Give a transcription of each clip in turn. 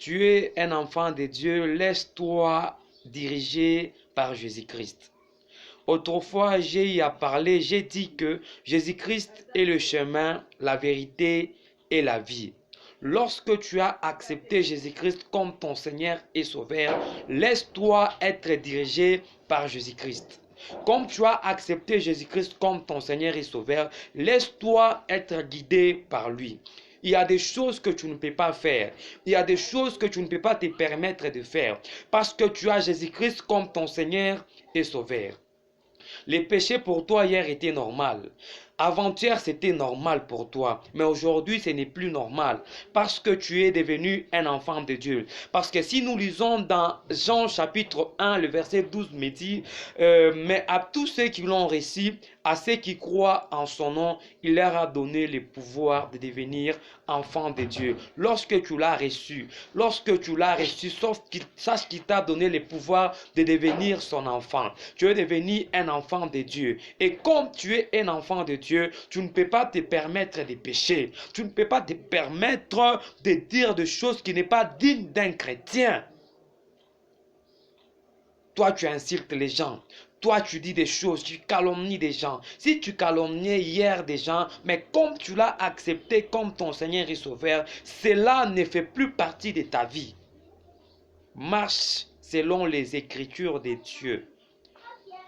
tu es un enfant de Dieu, laisse-toi diriger par Jésus-Christ. Autrefois, j'ai y à parler, j'ai dit que Jésus-Christ est le chemin, la vérité et la vie. Lorsque tu as accepté Jésus-Christ comme ton Seigneur et Sauveur, laisse-toi être dirigé par Jésus-Christ. Comme tu as accepté Jésus-Christ comme ton Seigneur et Sauveur, laisse-toi être guidé par lui. Il y a des choses que tu ne peux pas faire. Il y a des choses que tu ne peux pas te permettre de faire parce que tu as Jésus-Christ comme ton Seigneur et Sauveur. Les péchés pour toi hier étaient normal. Avant-hier, c'était normal pour toi. Mais aujourd'hui, ce n'est plus normal. Parce que tu es devenu un enfant de Dieu. Parce que si nous lisons dans Jean chapitre 1, le verset 12 me dit, mais à tous ceux qui l'ont reçu, à ceux qui croient en son nom, il leur a donné le pouvoir de devenir enfants de Dieu. Lorsque tu l'as reçu, sache qu'il t'a donné le pouvoir de devenir son enfant. Tu es devenu un enfant de Dieu. Et comme tu es un enfant de Dieu, tu ne peux pas te permettre de pécher. Tu ne peux pas te permettre de dire des choses qui n'est pas dignes d'un chrétien. Toi, tu insultes les gens. Toi, tu dis des choses, tu calomnies des gens. Si tu calomniais hier des gens, mais comme tu l'as accepté comme ton Seigneur et Sauveur, cela ne fait plus partie de ta vie. Marche selon les Écritures de Dieu.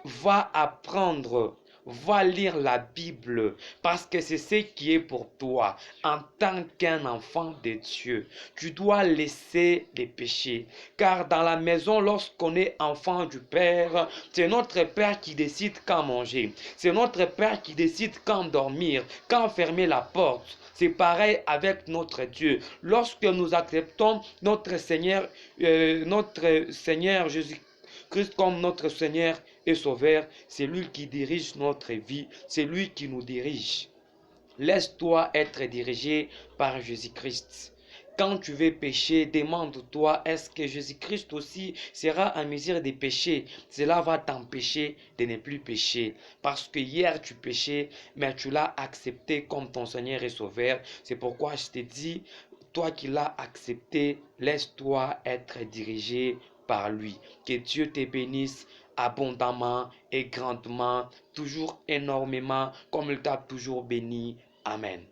Va apprendre, va lire la Bible, parce que c'est ce qui est pour toi. En tant qu'un enfant de Dieu, tu dois laisser les péchés. Car dans la maison, lorsqu'on est enfant du Père, c'est notre Père qui décide quand manger. C'est notre Père qui décide quand dormir, quand fermer la porte. C'est pareil avec notre Dieu. Lorsque nous acceptons notre Seigneur Jésus-Christ comme notre Seigneur et Sauveur, c'est lui qui dirige notre vie, c'est lui qui nous dirige. Laisse-toi être dirigé par Jésus-Christ. Quand tu veux pécher, demande-toi, est-ce que Jésus-Christ aussi sera en mesure de pécher? Cela va t'empêcher de ne plus pécher. Parce que hier tu péchais, mais tu l'as accepté comme ton Seigneur et Sauveur. C'est pourquoi je te dis, toi qui l'as accepté, laisse-toi être dirigé par lui. Que Dieu te bénisse abondamment et grandement, toujours énormément, comme il t'a toujours béni. Amen.